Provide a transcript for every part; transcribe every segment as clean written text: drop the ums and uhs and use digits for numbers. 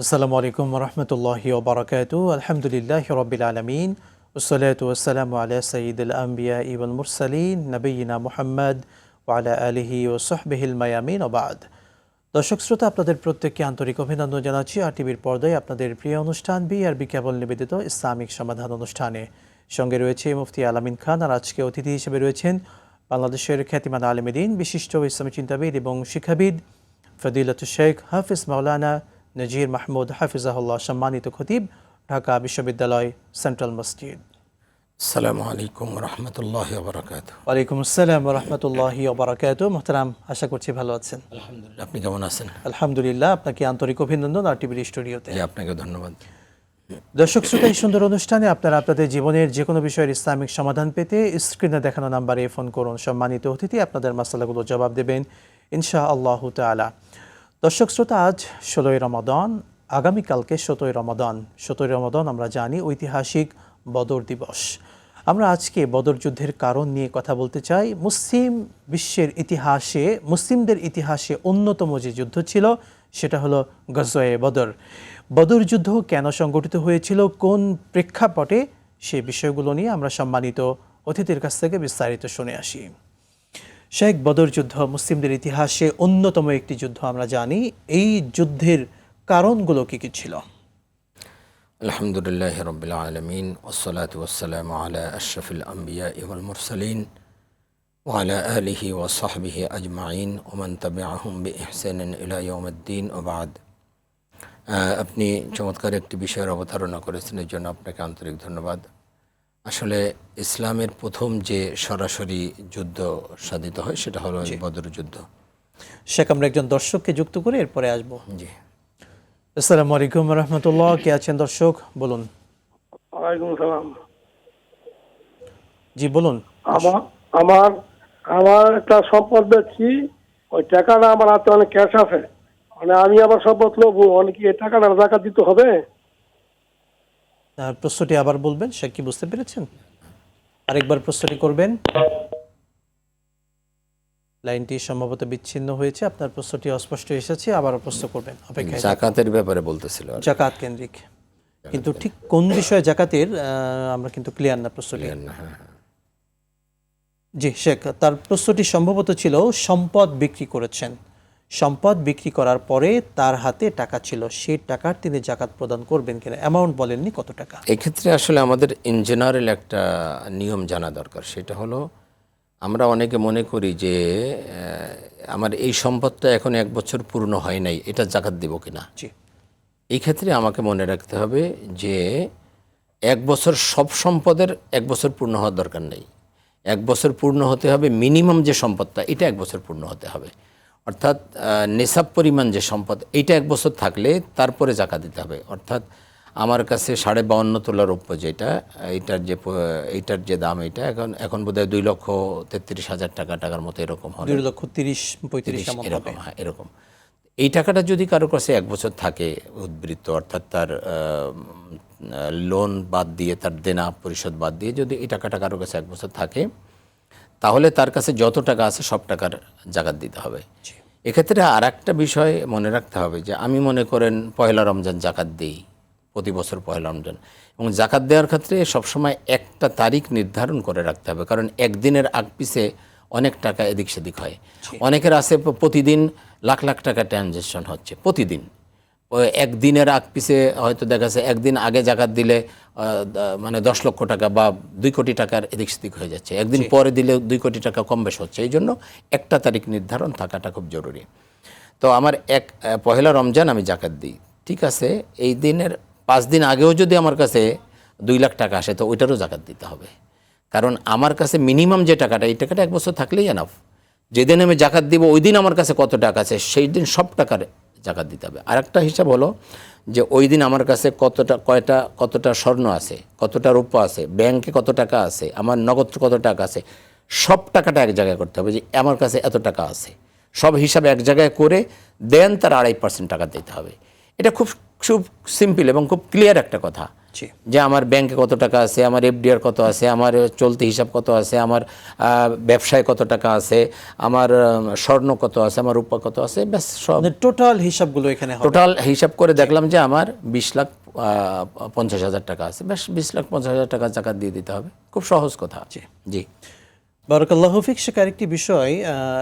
আসসালামু আলাইকুম রহমতুল্লাহি ওবরাকাতু আলহামদুলিল্লাহ রবিল আলমিন ওসলাত ওসালাম আলা সঈদুল আম্বিয়া ইবুল মুরসালিন নবীনা মুহাম্মদ ওয়ালা আলিহি ও সহবিহিল মায়ামিন ওবাদ। দর্শক শ্রোতা, আপনাদের প্রত্যেককে আন্তরিক অভিনন্দন জানাচ্ছি আর টিভির পর্দায় আপনাদের প্রিয় অনুষ্ঠান বিআরবি কেবল নিবেদিত ইসলামিক সমাধান অনুষ্ঠানে। সঙ্গে রয়েছে মুফতি আলামিন খান, আর আজকে অতিথি হিসেবে রয়েছেন বাংলাদেশের খ্যাতিমান আলেমে দ্বীন, বিশিষ্ট ইসলামী চিন্তাবিদ এবং শিক্ষাবিদ ফদিলাতুল শেখ হাফিজ মাওলানা নজির মাহমুদ হাফিজাহুল্লাহ, সম্মানিত খতিব, ঢাকা বিশ্ববিদ্যালয় সেন্ট্রাল মসজিদ। আসসালামু আলাইকুম রহমতুল্লাহি ওয়া বারাকাতুহু। ওয়ালাইকুম আসসালাম রহমতুল্লাহি ওয়া বারাকাতুহু। মোহতারাম, আশা করছি ভালো আছেন। আলহামদুলিল্লাহ, আপনি কেমন আছেন? আলহামদুলিল্লাহ, আপনাকে আন্তরিক অভিনন্দন আর টিভির স্টুডিওতে। জি, আপনাকে ধন্যবাদ। দর্শক শ্রোতা, এই সুন্দর অনুষ্ঠানে আপনারা আপনাদের জীবনের যে কোনো বিষয়ের ইসলামিক সমাধান পেতে স্ক্রিনে দেখানো নাম্বারে ফোন করুন। সম্মানিত অতিথি আপনাদের মাসালাগুলো জবাব দেবেন ইনশাআল্লাহু তাআলা। দর্শক শ্রোতা, আজ 16ই রমাদান, আগামীকালকে 17ই রমাদান। 17ই রমাদান আমরা জানি ঐতিহাসিক বদর দিবস। আমরা আজকে বদর যুদ্ধের কারণ নিয়ে কথা বলতে চাই। মুসলিম বিশ্বের ইতিহাসে, মুসলিমদের ইতিহাসে অন্যতম যে যুদ্ধ ছিল সেটা হলো গজওয়ে বদর। বদর যুদ্ধ কেন সংগঠিত হয়েছিল, কোন প্রেক্ষাপটে, সেই বিষয়গুলো নিয়ে আমরা সম্মানিত অতিথির কাছ থেকে বিস্তারিত শুনে আসি। শেখ, বদর যুদ্ধ মুসলিমদের ইতিহাসে অন্যতম একটি যুদ্ধ আমরা জানি। এই যুদ্ধের কারণগুলো কি কি ছিল? আলহামদুলিল্লাহ রাব্বিল আলামিন ওয়াসসালাতু ওয়াসসালামু আলা আশরাফিল আম্বিয়া ওয়াল মুরসালিন ওয়া আলা আলিহি ওয়া সাহবিহি আজমাইন ওয়া মান তাবিআহুম বিইহসানিন ইলা ইয়াউমিদ্দিন ওয়া বাদ। আপনি চমৎকার একটি বিষয়ের অবতারণা করেছেন, এর জন্য আপনাকে আন্তরিক ধন্যবাদ। আসলে ইসলামের প্রথম যে সরাসরি যুদ্ধ সাধিত হয় সেটা হলো বদর যুদ্ধ। শেখ, আমরা একজন দর্শককে যুক্ত করে এরপরে আসবো। জি, আসসালামু আলাইকুম রহমতুল্লাহ, কে আছেন দর্শক? বলুন। ওয়ালাইকুম সালাম। জি বলুন। আমার আমার একটা সম্পদ বেচছি, ওই টাকাটা আমার হাতে অনেক ক্যাশ আছে, মানে আমি আবার সম্পদ লোবো, অনেক এই টাকাটা জাকাত দিতে হবে? প্রশ্নটি আবার বলবেন শেখ, কি বুঝতে পেরেছেন? আরেকবার প্রশ্নটি করবেন। লাইনটি সম্ভবত বিচ্ছিন্ন হয়েছে, আপনার প্রশ্নটি অস্পষ্ট এসেছে, আবার প্রশ্ন করবেন। অপেক্ষায় যাকাতের ব্যাপারে বলতেছিল, জাকাত কেন্দ্রিক, কিন্তু ঠিক কোন বিষয়ে জাকাতের আমরা কিন্তু ক্লিয়ার না প্রশ্নটি। জি শেখ, তার প্রশ্নটি সম্ভবত ছিল সম্পদ বিক্রি করেছেন, সম্পদ বিক্রি করার পরে তার হাতে টাকা ছিল, সেই টাকার তিনি জাকাত প্রদান করবেন কিনা, অ্যামাউন্ট বলেননি কত টাকা। এক্ষেত্রে আসলে আমাদের ইন জেনারেল একটা নিয়ম জানা দরকার। সেটা হলো, আমরা অনেকে মনে করি যে আমার এই সম্পদটা এখন 1 বছর পূর্ণ হয় নাই, এটা জাকাত দেব কিনা। জি, এই ক্ষেত্রে আমাকে মনে রাখতে হবে যে 1 বছর সব সম্পদের 1 বছর পূর্ণ হওয়ার দরকার নেই। 1 বছর পূর্ণ হতে হবে, মিনিমাম যে সম্পদটা এটা 1 বছর পূর্ণ হতে হবে। অর্থাৎ নেশাব পরিমাণ যে সম্পদ এইটা 1 বছর থাকলে তারপরে জাকাত দিতে হবে। অর্থাৎ আমার কাছে 52.5 তোলা রৌপ্য যেটা, এইটার যে দাম, এটা এখন বোধহয় 2,33,000 টাকার মতো এরকম হবে, 2,30,35,000 এরকম। হ্যাঁ, এরকম। এই টাকাটা যদি কারো কাছে 1 বছর থাকে উদ্বৃত্ত, অর্থাৎ তার লোন বাদ দিয়ে, তার দেনা পরিশোধ বাদ দিয়ে যদি এই টাকাটা কারো কাছে 1 বছর থাকে, তাহলে তার কাছে যত টাকা আছে সব টাকার জাকাত দিতে হবে। এক্ষেত্রে আর একটা বিষয় মনে রাখতে হবে যে আমি মনে করেন পয়লা রমজান জাকাত দিই, প্রতি বছর পয়লা রমজান, এবং জাকাত দেওয়ার ক্ষেত্রে সবসময় একটা তারিখ নির্ধারণ করে রাখতে হবে, কারণ একদিনের আগ পিছে অনেক টাকা এদিক সেদিক হয়। অনেকের আছে প্রতিদিন লাখ লাখ টাকা ট্রানজ্যাকশন হচ্ছে প্রতিদিন। একদিনের আগ পিছে হয়তো দেখা যাচ্ছে একদিন আগে জাকাত দিলে মানে 10 লক্ষ টাকা বা 2 কোটি টাকার এদিক সেদিক হয়ে যাচ্ছে, একদিন পরে দিলে 2 কোটি টাকা কম বেশ হচ্ছে। এই জন্য একটা তারিখ নির্ধারণ থাকাটা খুব জরুরি। তো আমার পহেলা রমজান আমি জাকাত দিই, ঠিক আছে, এই দিনের 5 দিন আগেও যদি আমার কাছে 2 লাখ টাকা আসে তো ওইটারও জাকাত দিতে হবে, কারণ আমার কাছে মিনিমাম যে টাকাটা, এই টাকাটা 1 বছর থাকলেই এনাফ। যেদিন আমি জাকাত দিব ওই দিন আমার কাছে কত টাকা আছে সেই দিন সব টাকার জাকাত দিতে হবে। আরেকটা হিসাব হলো যে ওই দিন আমার কাছে কতটা স্বর্ণ আছে, কতটা রূপা আছে, ব্যাংকে কত টাকা আছে, আমার নগদ কত টাকা আছে, সব টাকাটা এক জায়গায় করতে হবে যে আমার কাছে এত টাকা আছে, সব হিসাব এক জায়গায় করে দেন তার 2.5% টাকা দিতে হবে। এটা খুব সিম্পল এবং খুব ক্লিয়ার একটা কথা। জি। যে আমার ব্যাংকে কত টাকা আছে, আমার এফডিআর কত আছে, আমার চলতি হিসাব কত আছে, আমার ব্যবসায় কত টাকা আছে, আমার স্বর্ণ কত আছে, আমার রূপা কত আছে, ব্যাস সব টোটাল হিসাবগুলো এখানে হবে। টোটাল হিসাব করে দেখলাম যে আমার 20,50,000 টাকা আছে, ব্যাস 20,50,000 টাকা জাকাত দিয়ে দিতে হবে। খুব সহজ কথা। জি। বারাকাল্লাহু ফিক। শেখ, আরেকটি বিষয়,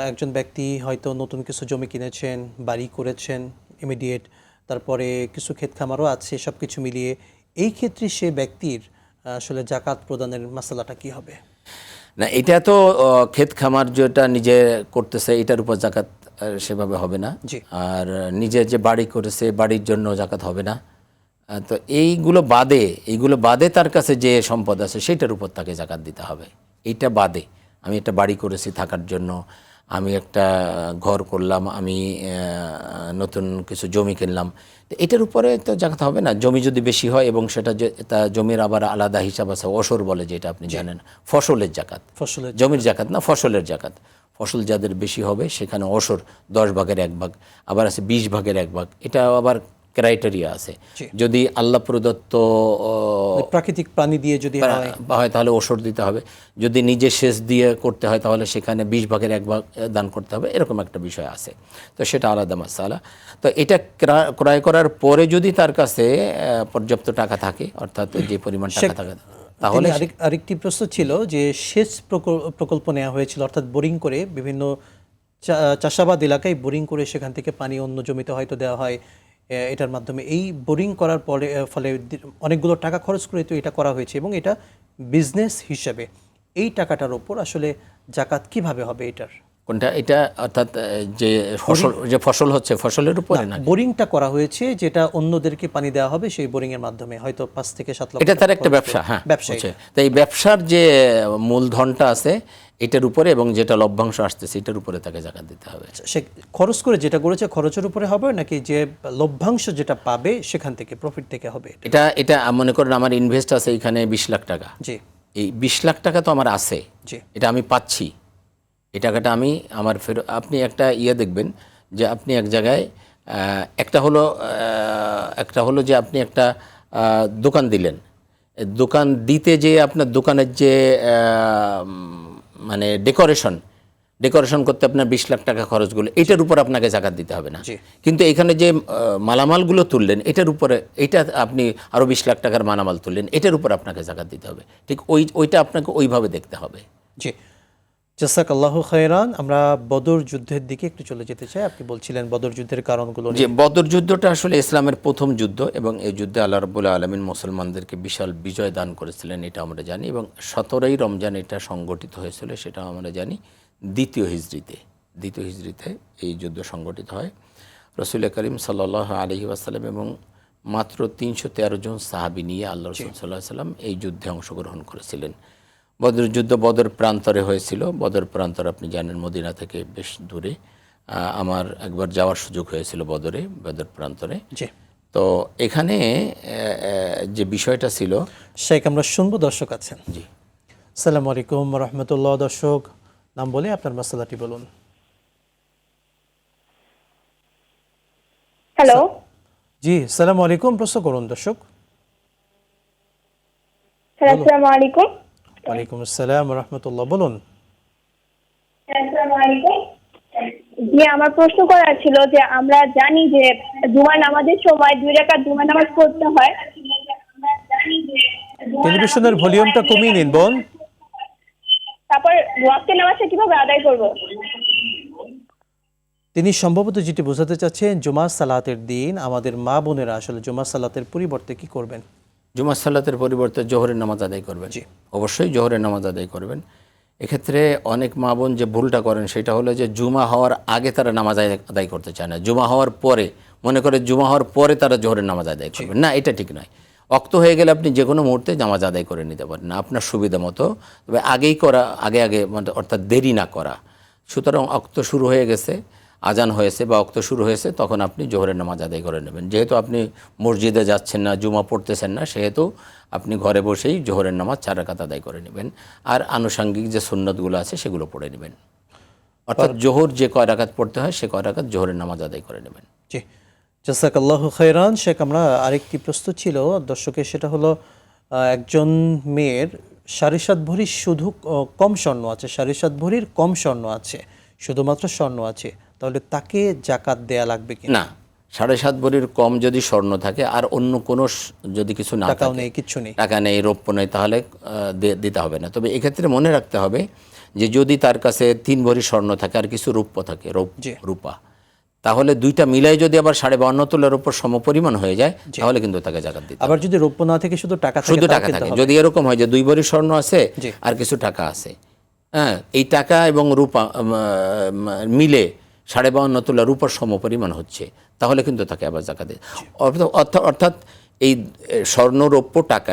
একজন ব্যক্তি হয়তো নতুন কিছু জমি কিনেছেন, বাড়ি করেছেন ইমিডিয়েট, তারপরে কিছু ক্ষেত খামারও আছে, সব কিছু মিলিয়ে এই ক্ষেত্রে সে ব্যক্তির আসলে জাকাত প্রদানের মাসালাটা কি হবে? না, এটা তো ক্ষেত খামার যেটা নিজে করতেছে এটার উপর জাকাত সেভাবে হবে না। জি। আর নিজে যে বাড়ি করেছে বাড়ির জন্য জাকাত হবে না। তো এইগুলো বাদে তার কাছে যে সম্পদ আছে সেটার উপর তাকে জাকাত দিতে হবে। এইটা বাদে আমি একটা বাড়ি করেছি থাকার জন্য, আমি একটা ঘর করলাম, আমি নতুন কিছু জমি কিনলাম, তো এটার উপরে তো জাকাত হবে না। জমি যদি বেশি হয় এবং সেটা তা জমির আবার আলাদা হিসাব আছে, অসর বলে যেটা আপনি জানেন, ফসলের জাকাত, ফসলের জমির জাকাত না, ফসলের জাকাত। ফসল যাদের বেশি হবে সেখানে অসর 10 ভাগের 1 ভাগ, আবার আছে 20 ভাগের 1 ভাগ। এটা আবার ক্রাইটেরিয়া আছে। যদি আল্লাহ প্রদত্ত প্রাকৃতিক প্রাণী দিয়ে যদি হয় তাহলে ওষুধ দিতে হবে, যদি নিজে সেচ দিয়ে করতে হয় তাহলে সেখানে 20 ভাগের 1 ভাগ দান করতে হবে, এরকম একটা বিষয় আছে। তো সেটা আলাদা মাসালা। তো এটা ক্রয় করার পরে যদি তার কাছে পর্যাপ্ত টাকা থাকে, অর্থাৎ যে পরিমাণ টাকা থাকে, তাহলে আরেকটি প্রশ্ন ছিল যে সেচ প্রকল্প নেওয়া হয়েছিল, অর্থাৎ বোরিং করে বিভিন্ন চাষাবাদ এলাকায় বোরিং করে সেখান থেকে পানি অন্য জমিতে হয়তো দেওয়া হয়। এটার মাধ্যমে এই বোরিং করার ফলে অনেকগুলো টাকা খরচ করে তো এটা করা হয়েছে এবং এটা বিজনেস হিসেবে এই টাকাটার উপর আসলে জাকাত কিভাবে হবে এটার? কোনটা? এটা অর্থাৎ যে ফসল হচ্ছে ফসলের উপরে না, বোরিংটা করা হয়েছে যেটা অন্যদেরকে পানি দেওয়া হবে সেই বোরিং এর মাধ্যমে হয়তো 5 থেকে 7 লাখ। এটা তার একটা ব্যবসা। হ্যাঁ, ব্যবসা। তো এই ব্যবসার যে মূলধনটা আছে এটার উপরে এবং যেটা লভ্যাংশ আসতেছে এটার উপরে তাকে জাকাত দিতে হবে। সে খরচ করে যেটা করেছে খরচের উপরে হবে নাকি যে লভ্যাংশ যেটা পাবে সেখান থেকে, প্রফিট থেকে হবে? এটা মনে করেন আমার ইনভেস্ট আছে এখানে 20 লাখ টাকা। জি। এই 20 লাখ টাকা তো আমার আছে, জি। এটা আমি পাচ্ছি, এই টাকাটা আমি আমার আপনি একটা দেখবেন যে আপনি এক জায়গায় একটা হলো যে আপনি একটা দোকান দিলেন, দোকান দিতে যে আপনার দোকানের যে মানে ডেকোরেশন করতে আপনার 20 লাখ টাকা খরচগুলো, এটার উপর আপনাকে জাকাত দিতে হবে না। কিন্তু এখানে যে মালামালগুলো তুললেন এটার উপরে, এটা আপনি আরও 20 লাখ টাকার মালামাল তুললেন, এটার উপর আপনাকে জাকাত দিতে হবে। ঠিক ওইটা আপনাকে ওইভাবে দেখতে হবে। জি, জাযাকাল্লাহু খায়রান। আমরা বদর যুদ্ধের দিকে একটু চলে যেতে চাই। আপনি বলছিলেন বদর যুদ্ধের কারণগুলো। যে বদর যুদ্ধটা আসলে ইসলামের প্রথম যুদ্ধ এবং এই যুদ্ধে আল্লাহ রাব্বুল আলামিন মুসলমানদেরকে বিশাল বিজয় দান করেছিলেন, এটা আমরা জানি। এবং 17ই রমজান এটা সংগঠিত হয়েছিল, সেটাও আমরা জানি। দ্বিতীয় হিজরিতে এই যুদ্ধ সংগঠিত হয়। রাসূল করিম সাল্লাল্লাহু আলাইহি ওয়াসাল্লাম এবং মাত্র 313 জন সাহাবী নিয়ে আল্লাহ রাসূল সাল্লাল্লাহু আলাইহি ওয়াসাল্লাম এই যুদ্ধে অংশগ্রহণ করেছিলেন। বদর যুদ্ধ বদর প্রান্তরে হয়েছিল। বদর প্রান্তর আপনি জানেন মদিনা থেকে বেশ দূরে। আমার একবার যাওয়ার সুযোগ হয়েছিল বদর প্রান্তরে। তো এখানে যে বিষয়টা ছিল, শেখ আমরা শুনবো, দর্শক আছেন। জি। আসসালামু আলাইকুম ওয়া রাহমাতুল্লাহ। দর্শক নাম বলে আপনার মাসআলাটি বলুন। হ্যালো। জি, আসসালামু আলাইকুম। প্রশ্ন করুন দর্শক। আসসালামু আলাইকুম। ওয়ালাইকুম আসসালাম ওয়া রাহমাতুল্লাহ, বলুন। আসসালামু আলাইকুম। জি, আমার প্রশ্ন করার ছিল যে আমরা জানি যে জুমার নামাজের সময় 2 রাকাত জুমার নামাজ পড়তে হয়। টেলিভিশনের ভলিউমটা কমিয়ে নিন বোন। তারপর ওয়াক্তের নামাজটা কিভাবে আদায় করব? তিনি সম্ভবত যেটি বোঝাতে চাচ্ছেন জুমার সালাতের দিন আমাদের মা বোনেরা আসলে জুমার সালাতের পরিবর্তে কি করবেন? জুমার সালাতের পরিবর্তে জোহরের নামাজ আদায় করবেন। জি, অবশ্যই জোহরের নামাজ আদায় করবেন। এক্ষেত্রে অনেক মা বোন যে ভুলটা করেন সেটা হলো যে জুমা হওয়ার আগে তারা নামাজ আদায় করতে চায় না, জুমা হওয়ার পরে মনে করে জুমা হওয়ার পরে তারা জোহরের নামাজ আদায় করবেন। না, এটা ঠিক নয়। অক্ত হয়ে গেলে আপনি যে কোনো মুহূর্তে নামাজ আদায় করে নিতে পারেন আপনার সুবিধা মতো, তবে আগেই করা, আগে মানে অর্থাৎ দেরি না করা। সুতরাং অক্ত শুরু হয়ে গেছে, আজান হয়েছে বা অক্ত শুরু হয়েছে, তখন আপনি জোহরের নামাজ আদায় করে নেবেন। যেহেতু আপনি মসজিদে যাচ্ছেন না, জুমা পড়তেছেন না, সেহেতু আপনি ঘরে বসেই জোহরের নামাজ 4 রাকাত আদায় করে নেবেন। আর আনুষঙ্গিক যে সুন্নতগুলো আছে সেগুলো পড়ে নেবেন। অর্থাৎ জোহর যে কয় রাকাত পড়তে হয় সে কয় রাকাত জোহরের নামাজ আদায় করে নেবেন। জি, জাযাকাল্লাহু খাইরান। শেখ, আমরা আরেকটি প্রশ্ন ছিল দর্শকের, সেটা হলো একজন মেয়ের 7.5 ভরি শুধু কম স্বর্ণ আছে, 7.5 ভরির কম স্বর্ণ আছে, শুধুমাত্র স্বর্ণ আছে, তাহলে তাকে জাকাত দেয়া লাগবে কি না, 7.5 ভরির কম যদি স্বর্ণ থাকে আর অন্য কোনো যদি কিছু না টাকাও থাকে, নেই, কিচ্ছু নেই, টাকা নেই, রৌপ্য নেই, তাহলে দিতে হবে না। তবে এক্ষেত্রে মনে রাখতে হবে যে যদি তার কাছে 3 ভরি স্বর্ণ থাকে আর কিছু রৌপ্য থাকে, জি। রূপা, তাহলে দুইটা মিলাই যদি আবার 52.5 তোলার উপর সমপরিমাণ হয়ে যায়, তাহলে কিন্তু তাকে জাকাত দিতে হবে। আবার যদি রৌপ্য না থেকে শুধু টাকা থাকে, শুধু তাও টাকা কিনতে থাকে, হবে। যদি এরকম হয় যে 2 ভরি স্বর্ণ আছে জি। আর কিছু টাকা আছে, হ্যাঁ, এই টাকা এবং রূপা মিলে 52.5 তোলা রূপার সমপরিমাণ হচ্ছে, তাহলে কিন্তু তাকে আবার জাকাত দিতে। অর্থাৎ এই স্বর্ণ রৌপ্য টাকা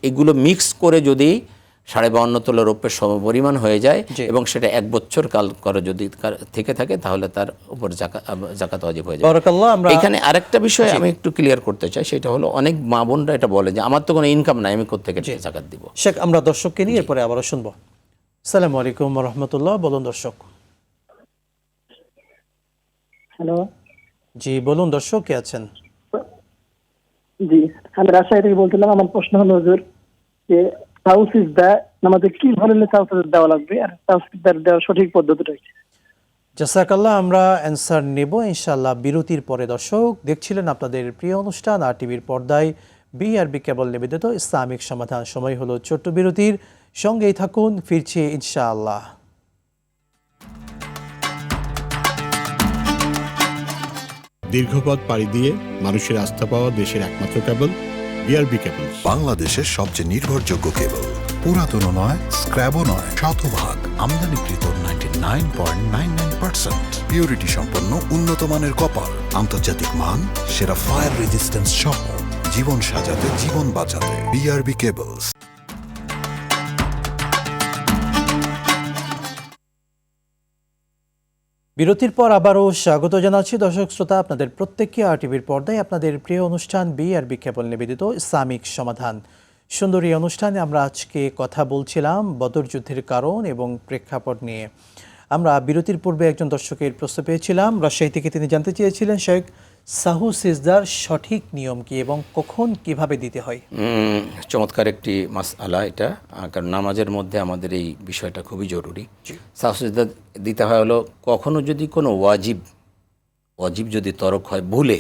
এইগুলো মিক্স করে যদি 52.5 তোলা রৌপ্যের সমপরিমাণ হয়ে যায় এবং সেটা 1 বছর কাল করে যদি থেকে থাকে, তাহলে তার উপর জাকাত ওয়াজিব হয়ে যায়। বারাকাল্লাহ। আমরা এখানে আরেকটা বিষয় আমি একটু ক্লিয়ার করতে চাই, সেটা হলো অনেক মা বোনরা এটা বলে যে আমার তো কোনো ইনকাম নাই, আমি কোত্থেকে জাকাত দিব। শেখ, আমরা দর্শককে নিয়ে এরপরে আবারও শুনবো। আসসালামু আলাইকুম ওয়া রাহমাতুল্লাহ। বলুন দর্শক। হ্যালো, জি বলুন দর্শক, কে আছেন? জি আমি রাজশাহী থেকে বলছিলাম। আমার প্রশ্ন হলো হুজুর, যে তাওসিজদা আমাদের কি ধরনের তাওসিজ দেওয়া লাগবে, আর তাওসিজদার দেওয়ার সঠিক পদ্ধতিটা কি? জাযাকাল্লাহ। আমরা অ্যান্সার নেব ইনশাআল্লাহ বিরতির পরে। দর্শক দেখছিলেন আপনাদের প্রিয় অনুষ্ঠান আর টিভির পর্দায় বিআরবি কেবল নিবেদিত ইসলামিক সমাধান। সময় হলো ছোট্ট বিরতির, সঙ্গেই থাকুন, ফিরছি ইনশাআল্লাহ। দীর্ঘপথ পাড়ি দিয়ে মানুষের আস্থা পাওয়া দেশের একমাত্র কেবল বিআরবি কেবল, বাংলাদেশের সবচেয়ে নির্ভরযোগ্য কেবল। পুরাতনও নয়, স্ক্র্যাবও নয়, শতভাগ আমদানিকৃত 99.99% পিউরিটি সম্পন্ন উন্নত মানের কপার, আন্তর্জাতিক মান, সেরা ফায়ার রেজিস্ট্যান্স সহ জীবন সাজাতে, জীবন বাঁচাতে বিআরবি কেবলস। বিরতির পর আবারও স্বাগত জানাচ্ছি দর্শক শ্রোতা আপনাদের প্রত্যেককে আর টিভির পর্দায় আপনাদের প্রিয় অনুষ্ঠান বিআরবি কেবল নিবেদিত ইসলামিক সমাধান। সুন্দর এই অনুষ্ঠানে আমরা আজকে কথা বলছিলাম বদর যুদ্ধের কারণ এবং প্রেক্ষাপট নিয়ে। আমরা বিরতির পূর্বে একজন দর্শকের প্রশ্ন পেয়েছিলাম রাজশাহী থেকে। তিনি জানতে চেয়েছিলেন, শেখ, সাহু সিজদার সঠিক নিয়ম কি এবং কখন কিভাবে দিতে হয়? চমৎকার একটি মাসআলা এটা, কারণ নামাজের মধ্যে আমাদের এই বিষয়টা খুবই জরুরি। সাহু সিজদা দিতে হয় হলো কখনো যদি কোনো ওয়াজিব যদি তরক হয়, ভুলে,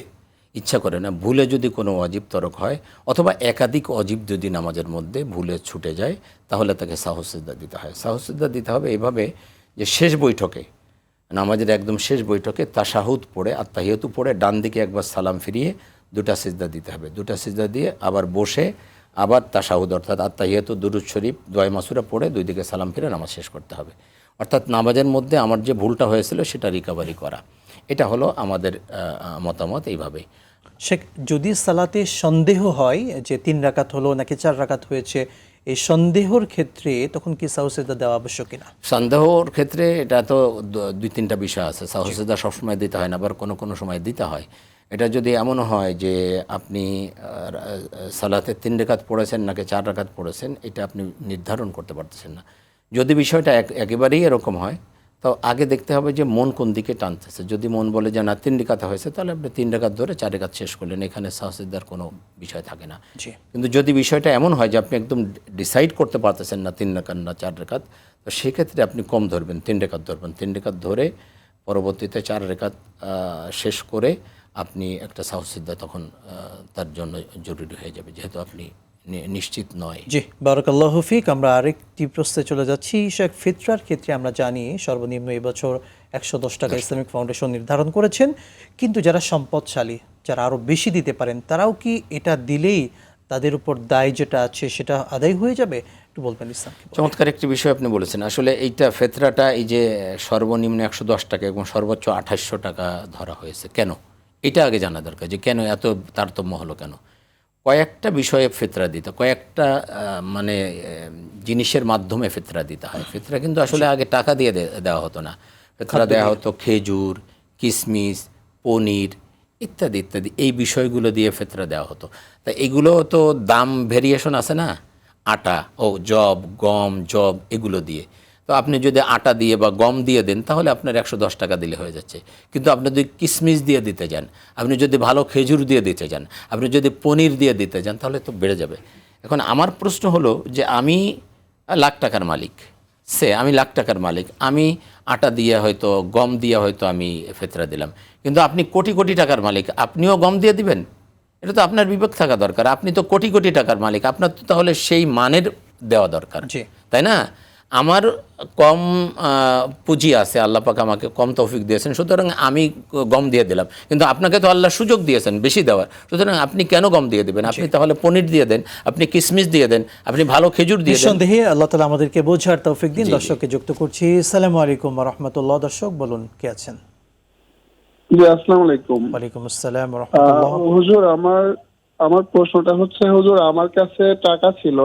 ইচ্ছা করে না, ভুলে যদি কোনো ওয়াজিব তরক হয়, অথবা একাধিক ওয়াজিব যদি নামাজের মধ্যে ভুলে ছুটে যায়, তাহলে তাকে সাহু সিজদা দিতে হয়। সাহু সিজদা দিতে হবে এইভাবে যে শেষ বৈঠকে, নামাজের একদম শেষ বৈঠকে তাশাহুদ পড়ে, আত্তাহিয়াতু পড়ে, ডান দিকে একবার সালাম ফিরিয়ে 2টা সিজদা দিতে হবে। 2টা সিজদা দিয়ে আবার বসে আবার তাশাহুদ অর্থাৎ আত্তাহিয়াতু, দুরূদ শরীফ, দোয়া মাসুরা পড়ে 2 দিকে সালাম ফিরে নামাজ শেষ করতে হবে। অর্থাৎ নামাজের মধ্যে আমার যে ভুলটা হয়েছিল সেটা রিকভারি করা। এটা হলো আমাদের মতামত এইভাবেই। শেখ, যদি সালাতে সন্দেহ হয় যে 3 রাকাত হলো নাকি 4 রাকাত হয়েছে, এই সন্দেহর ক্ষেত্রে তখন কি সাহু সিজদা দেওয়া আবশ্যক কিনা? সন্দেহর ক্ষেত্রে এটা তো 2-3টা বিষয় আছে। সাহু সিজদা সবসময় দিতে হয় না, আবার কোনো কোনো সময় দিতে হয়। এটা যদি এমন হয় যে আপনি সালাতে 3 রাকাত পড়েছেন নাকি 4 রাকাত পড়েছেন, এটা আপনি নির্ধারণ করতে পারতেছেন না। যদি বিষয়টা একেবারেই এরকম হয়, তো আগে দেখতে হবে যে মন কোন দিকে টানতেছে। যদি মন বলে যে না 3 রাকাত হয়েছে, তাহলে আপনি 3 রাকাত ধরে 4 রাকাত শেষ করলেন, এখানে সাহু সিজদার কোনো বিষয় থাকে না। কিন্তু যদি বিষয়টা এমন হয় যে আপনি একদম ডিসাইড করতে পারতেছেন না 3 রাকাত না 4 রাকাত, তো সেক্ষেত্রে আপনি কম ধরবেন, 3 রাকাত ধরবেন। 3 রাকাত ধরে পরবর্তীতে 4 রাকাত শেষ করে আপনি একটা সাহু সিজদা তখন তার জন্য জরুরি হয়ে যাবে, যেহেতু আপনি নিশ্চিত নয়। জি, বারাকাল্লাহু ফিক। আমরা আরেকটি প্রশ্নে চলে যাচ্ছি। শেখ, ফিতরার ক্ষেত্রে আমরা জানি সর্বনিম্ন এবছর 110 টাকা ইসলামিক ফাউন্ডেশন নির্ধারণ করেছেন, কিন্তু যারা সম্পদশালী, যারা আরও বেশি দিতে পারেন, তারাও কি এটা দিলেই তাদের উপর দায় যেটা আছে সেটা আদায় হয়ে যাবে? একটু বলবেন ইসলাম। চমৎকার একটি বিষয় আপনি বলেছেন। আসলে এইটা ফেতরাটা, এই যে সর্বনিম্ন 110 টাকা এবং সর্বোচ্চ 2800 টাকা ধরা হয়েছে, কেন? এটা আগে জানা দরকার যে কেন এত তারতম্য হলো কেন। কয়েকটা বিষয়ে ফিতরা দিতে, কয়েকটা মানে জিনিসের মাধ্যমে ফিতরা দিতে হয়। ফিতরা কিন্তু আসলে আগে টাকা দিয়ে দেওয়া হতো না, ফিতরা দেওয়া হতো খেজুর, কিশমিশ, পনির ইত্যাদি ইত্যাদি, এই বিষয়গুলো দিয়ে ফিতরা দেওয়া হতো। তা এগুলো তো দাম ভেরিয়েশন আছে না, আটা ও জব, গম, জব, এগুলো দিয়ে। তো আপনি যদি আটা দিয়ে বা গম দিয়ে দেন তাহলে আপনার 110 টাকা দিলে হয়ে যাচ্ছে। কিন্তু আপনি যদি কিশমিশ দিয়ে দিতে যান, আপনি যদি ভালো খেজুর দিয়ে দিতে যান, আপনি যদি পনির দিয়ে দিতে যান, তাহলে তো বেড়ে যাবে। এখন আমার প্রশ্ন হলো যে আমি লাখ টাকার মালিক, আমি লাখ টাকার মালিক, আমি আটা দিয়ে হয়তো গম দিয়ে হয়তো আমি ফেতরা দিলাম, কিন্তু আপনি কোটি কোটি টাকার মালিক, আপনিও গম দিয়ে দিবেন? এটা তো আপনার বিবেক থাকা দরকার। আপনি তো কোটি কোটি টাকার মালিক, আপনার তো তাহলে সেই মানের দেওয়া দরকার, জি। তাই না? আমার কম পুঁজি আছে, আল্লাহ পাক আমাকে কম তৌফিক দিয়েছেন, সুতরাং আমি গম দিয়ে দিলাম। কিন্তু আপনাকে তো আল্লাহ সুযোগ দিয়েছেন বেশি দেওয়ার, সুতরাং আপনি কেন গম দিয়ে দেবেন? আপনি তাহলে পনির দিয়ে দেন, আপনি কিশমিশ দিয়ে দেন, আপনি ভালো খেজুর দিয়ে দেন। নিঃসন্দেহে আল্লাহ তাআলা আমাদেরকে বোঝার তৌফিক দিন। দর্শককে যুক্ত করছি। আসসালামু আলাইকুম ওয়া রাহমাতুল্লাহ। দর্শক বলুন, কে আছেন? জি, আসসালামু আলাইকুম। ওয়ালাইকুম আসসালাম ওয়া রাহমাতুল্লাহ। হুজুর, আমার প্রশ্নটা হচ্ছে, হুজুর আমার কাছে টাকা ছিল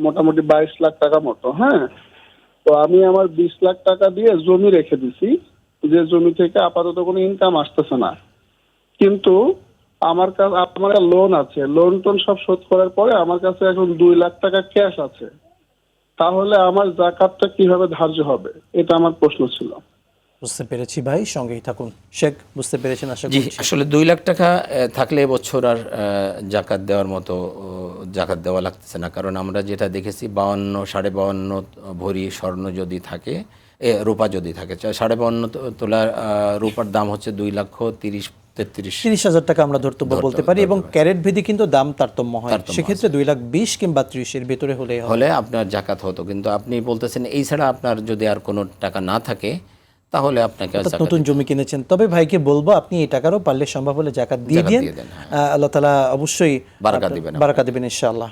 মোটামুটি 22 লাখ টাকা মতো। হ্যাঁ, তো আমি আমার 20 লাখ টাকা দিয়ে জমি রেখে দিছি, যে জমি থেকে আপাতত কোনো ইনকাম আসতেছে না। কিন্তু আমার কাছে আমার লোন আছে, লোন টোন সব শোধ করার পরে আমার কাছে এখন 2 লাখ টাকা ক্যাশ আছে। তাহলে আমার যাকাতটা কিভাবে ধার্য হবে, এটা আমার প্রশ্ন ছিল। বুঝতে পেরেছি ভাই, সঙ্গেই থাকুন। শেখ, বুঝতে পেরেছেন আশা জি, করছি। আসলে 2 লাখ টাকা থাকলে এবছর আর জাকাত দেওয়ার মতো জাকাত দেওয়া লাগতেছে না। কারণ আমরা যেটা দেখেছি 52 52.5 ভরি স্বর্ণ যদি থাকে, রূপা যদি থাকে, 52.5 তোলা রূপার দাম হচ্ছে 2,30,33 30,000 টাকা আমরা ধর্তব্য বলতে পারি, এবং ক্যারেট ভেদে কিন্তু দাম তারতম্য হয়। তারতম্য সেক্ষেত্রে 2,20,000 কিংবা 30 এর ভেতরে হলে আপনার জাকাত হতো। কিন্তু আপনি বলতেছেন এই ছাড়া আপনার যদি আর কোনো টাকা না থাকে তাহলে আপনাকে অর্থাৎ নতুন জমি কিনেছেন। তবে ভাইকে বলবো, আপনি এই টাকারও পারলে সম্ভব হলে জাকাত দিয়ে দেন। আল্লাহ তাআলা অবশ্যই বারাকা দিবেন ইনশাআল্লাহ।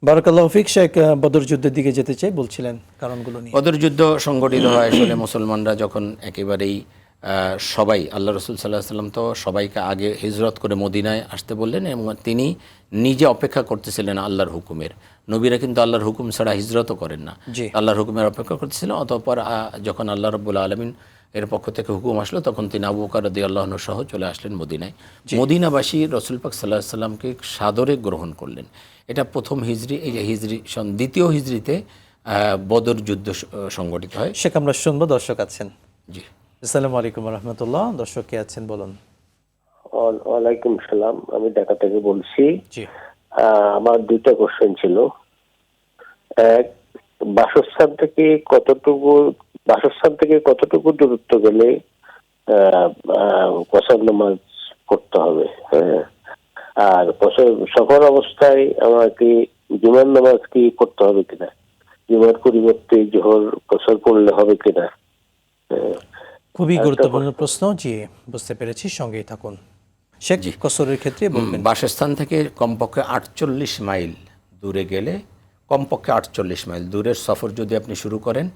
বারাকাল্লাহু ফিক। শেখ, বদর যুদ্ধের দিকে যেতে চাই, বলছিলেন কারণগুলো নিয়ে। বদর যুদ্ধ সংগঠিত হয় আসলে মুসলমানরা যখন একেবারেই সবাই, আল্লাহ রাসূল সাল্লাল্লাহু আলাইহি ওয়াসাল্লাম তো সবাইকে আগে হিজরত করে মদিনায় আসতে বললেন, এবং তিনি নিজে অপেক্ষা করতেছিলেন আল্লাহর হুকুমের। নবীরা কিন্তু আল্লাহর হুকুম ছাড়া হিজরতও করেন না, আল্লাহর হুকুমের অপেক্ষা করতেছিলেন। অতঃপর যখন আল্লাহ রাব্বুল আলামিন এর পক্ষ থেকে হুকুম আসলো, তখন তিনি আবু বকর রাদিয়াল্লাহু আনহু সহ চলে আসলেন মদিনায়। মদিনাবাসী রাসূল পাক সাল্লাল্লাহু আলাইহি ওয়াসাল্লামকে সাদরে গ্রহণ করলেন। এটা প্রথম হিজরি। এই যে হিজরি দ্বিতীয় হিজরিতে বদর যুদ্ধ সংগঠিত হয়। শেখ, আমরা শুনবো, দর্শক আছেন। জি, আসসালামু আলাইকুম ওয়া রাহমাতুল্লাহ। দর্শক কে আছেন বলুন। ওয়ালাইকুম সালাম, আমি ঢাকা থেকে বলছি। জি। আমার দুইটা কোশ্চেন ছিল। এক, বাসস্থান থেকে কতটুকু দূরত্ব গেলে কসর নামাজ পড়তে হবে? হ্যাঁ, আর সফর অবস্থায় আমাকে জুমার নামাজ কি পড়তে হবে কিনা, জুমার পরিবর্তে জোহর কসর পড়লে হবে কিনা? খুবই গুরুত্বপূর্ণ প্রশ্ন। জি, বুঝতে পেরেছি, সঙ্গেই থাকুন। শেখ, কসরের ক্ষেত্রে বলবেন। বাসস্থান থেকে কমপক্ষে 48 মাইল দূরে গেলে, কমপক্ষে 48 মাইল দূরের সফর যদি আপনি শুরু করেন,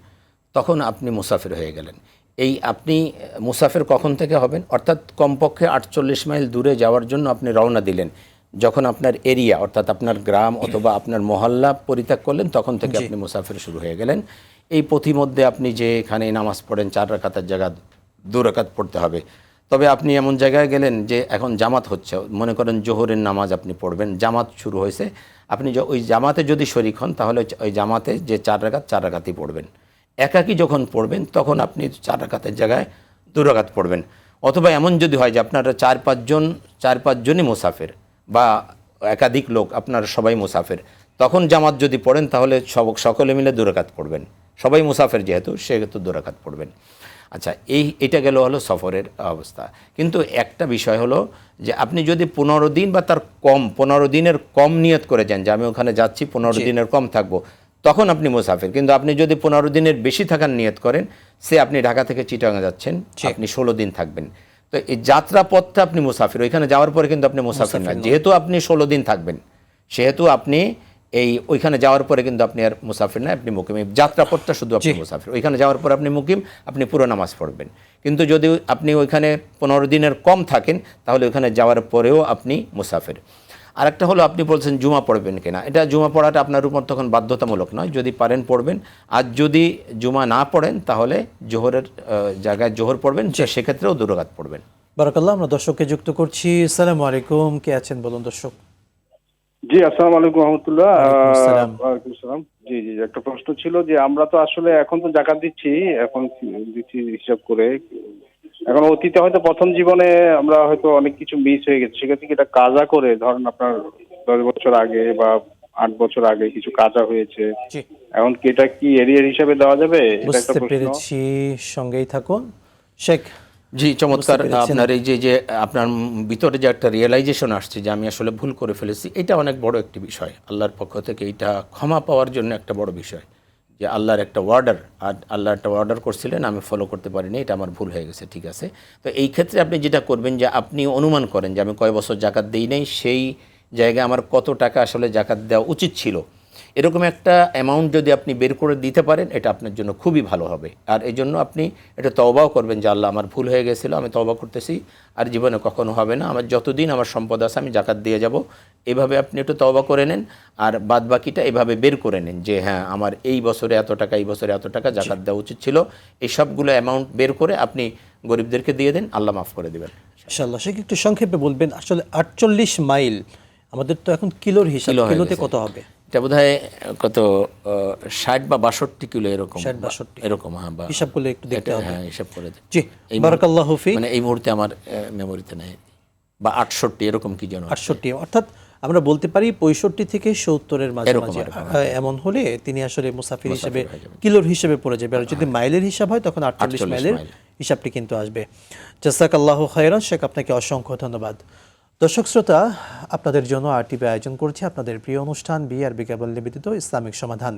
তখন আপনি মুসাফির হয়ে গেলেন। এই আপনি মুসাফির কখন থেকে হবেন? অর্থাৎ কমপক্ষে 48 মাইল দূরে যাওয়ার জন্য আপনি রওনা দিলেন, যখন আপনার এরিয়া অর্থাৎ আপনার গ্রাম অথবা আপনার মহল্লা পরিত্যাগ করলেন, তখন থেকে আপনি মুসাফির শুরু হয়ে গেলেন। এই পথিমধ্যে আপনি যে এখানে নামাজ পড়েন 4 রাকাতের জায়গা 2 রাকাত পড়তে হবে। তবে আপনি এমন জায়গায় গেলেন যে এখন জামাত হচ্ছে, মনে করেন জোহরের নামাজ আপনি পড়বেন, জামাত শুরু হয়েছে, আপনি ওই জামাতে যদি শরিক হন তাহলে ওই জামাতে যে 4 রাকাতই পড়বেন। একাকী যখন পড়বেন তখন আপনি 4 রাকাতের জায়গায় 2 রাকাত পড়বেন। অথবা এমন যদি হয় যে আপনারা 4-5 জনই মুসাফির বা একাধিক লোক, আপনারা সবাই মুসাফির, তখন জামাত যদি পড়েন তাহলে সকলে মিলে 2 রাকাত পড়বেন। সবাই মুসাফির যেহেতু, সেহেতু 2 রাকাত পড়বেন। আচ্ছা, এটা হলো সফরের অবস্থা। কিন্তু একটা বিষয় হলো যে আপনি যদি 15 দিন বা তার কম, 15 দিনের কম নিয়ত করে যান যে আমি ওখানে যাচ্ছি 15 দিনের কম থাকবো, তখন আপনি মুসাফির। কিন্তু আপনি যদি 15 দিনের বেশি থাকার নিয়ত করেন, আপনি ঢাকা থেকে চিটাগাং যাচ্ছেন, আপনি 16 দিন থাকবেন, তো এই যাত্রা পথটা আপনি মুসাফির। ওইখানে যাওয়ার পরে কিন্তু আপনি মুসাফির না, যেহেতু আপনি 16 দিন থাকবেন, সেহেতু আপনি ওইখানে যাওয়ার পরে কিন্তু আপনি আর মুসাফির না, আপনি মুকিম। যাত্রাপথটা শুধু আপনি মুসাফির। ওইখানে যাওয়ার পর আপনি মুকিম, আপনি পুরো নামাজ পড়বেন। কিন্তু যদি আপনি ওইখানে 15 দিনের কম থাকেন, তাহলে ওইখানে যাওয়ার পরেও আপনি মুসাফির। আরেকটা হলো, আপনি বলছেন জুমা পড়বেন কিনা। এটা জুমা পড়াটা আপনার উপর তখন বাধ্যতামূলক নয়, যদি পারেন পড়বেন। আর যদি জুমা না পড়েন তাহলে জোহরের জায়গায় জোহর পড়বেন, সেক্ষেত্রেও 2 রাকাত পড়বেন। বারাকাল্লাহ। আমরা দর্শককে যুক্ত করছি। আসসালামু আলাইকুম, কে আছেন বলুন দর্শক। জি, আসসালামু আলাইকুম রহমতুল্লাহ। ওয়ালাইকুম আসসালাম। ওয়ালাইকুম আসসালাম। জি জি, একটা প্রশ্ন ছিল যে আমরা তো আসলে এখন তো জাকাত দিচ্ছি, এখন দিচ্ছি হিসাব করে। এখন অতীতে হয়তো প্রথম জীবনে আমরা হয়তো অনেক কিছু মিস হয়ে গেছে, সেক্ষেত্রে কি এটা কাজা করে, ধরেন আপনার 10 বছর আগে বা 8 বছর আগে কিছু কাজা হয়েছে, জি, এখন কি এটা কি এরিয়ার হিসাবে দেওয়া যাবে? এটা একটা বুঝতে প্রশ্ন। পেরেছি, সঙ্গেই থাকুন শেখ। জি, চমৎকার। বুঝতে পেরেছেন। আপনার এই যে আপনার ভিতরে যে একটা রিয়েলাইজেশন আসছে যে আমি আসলে ভুল করে ফেলেছি, এটা অনেক বড় একটি বিষয়। আল্লাহর পক্ষ থেকে এটা ক্ষমা পাওয়ার জন্য একটা বড় বিষয়, যে আল্লাহর একটা অর্ডার, আর আল্লাহ একটা অর্ডার করছিলেন, আমি ফলো করতে পারিনি, এটা আমার ভুল হয়ে গেছে, ঠিক আছে। তো এই ক্ষেত্রে আপনি যেটা করবেন যে আপনি অনুমান করেন যে আমি কয় বছর জাকাত দিই নাই, সেই জায়গায় আমার কত টাকা আসলে জাকাত দেওয়া উচিত ছিল, এরকম একটা অ্যামাউন্ট যদি আপনি বের করে দিতে পারেন, এটা আপনার জন্য খুবই ভালো হবে। আর এই জন্য আপনি এটা তওবাও করবেন যে আল্লাহ আমার ভুল হয়ে গেছিলো, আমি তওবা করতেছি, আর জীবনে কখনো হবে না, আমার যতদিন আমার সম্পদ আছে আমি জাকাত দিয়ে যাব। এভাবে আপনি একটু তওবা করে নেন, আর বাদ বাকিটা এভাবে বের করে নেন যে হ্যাঁ আমার এই বছরে এত টাকা, এই বছরে এত টাকা জাকাত দেওয়া উচিত ছিল। এই সবগুলো অ্যামাউন্ট বের করে আপনি গরিবদেরকে দিয়ে দেন, আল্লাহ মাফ করে দেবেন। ইনশাআল্লাহ। শেখ, একটু সংক্ষেপে বলবেন আসলে 48 মাইল আমাদের তো এখন কিলোর হিসাব, কিলো হয়ে কিলোতে গেছে। কত হবে? এটা বোধহয় কত 60 বা 62 কিলো এরকম, 60-62 এরকম। হ্যাঁ, বা হিসাব করলে একটু দেখতে হবে। হ্যাঁ, হিসাব করে দেন। জি, এই বারাকাল্লাহু ফিক। মানে এই মুহূর্তে আমার মেমোরিতে নেই, বা 68 এরকম কি যেন। 68, অর্থাৎ আমরা বলতে পারি 65 থেকে 70-এর এরকম মাঝামাঝি। এরকম। এমন হলে তিনি আসলে মুসাফির হিসেবে হয়ে যাবেন। কিলোর হিসেবে পড়ে যাবে। আর যদি মাইলের হিসাব হয় তখন 48 মাইলের মাইল। হিসাবটি কিন্তু আসবে। জাযাকাল্লাহু খায়রান শেখ, আপনাকে অসংখ্য ধন্যবাদ। দর্শক শ্রোতা, আপনাদের জন্য আরটিভি আয়োজন করছে আপনাদের প্রিয় অনুষ্ঠান বিআরবি কেবল নিবেদিত ইসলামিক সমাধান।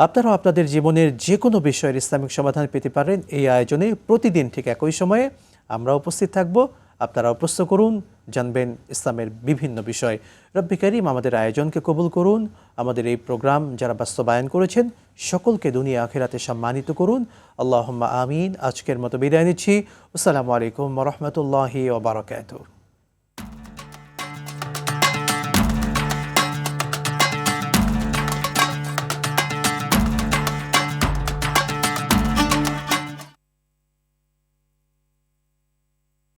আপনারাও আপনাদের জীবনের যে কোনো বিষয়ের ইসলামিক সমাধান পেতে পারেন এই আয়োজনে। প্রতিদিন ঠিক একই সময়ে আমরা উপস্থিত থাকব। আপনারাও প্রশ্ন করুন, জানবেন ইসলামের বিভিন্ন বিষয়। রব্বি কারীম আমাদের আয়োজনকে কবুল করুন। আমাদের এই প্রোগ্রাম যারা বাস্তবায়ন করেছেন সকলকে দুনিয়া আখিরাতে সম্মানিত করুন। আল্লাহুম্মা আমিন। আজকের মতো বিদায় নিচ্ছি। আসসালামু আলাইকুম ওয়া রাহমাতুল্লাহি ওয়া বারাকাতুহু।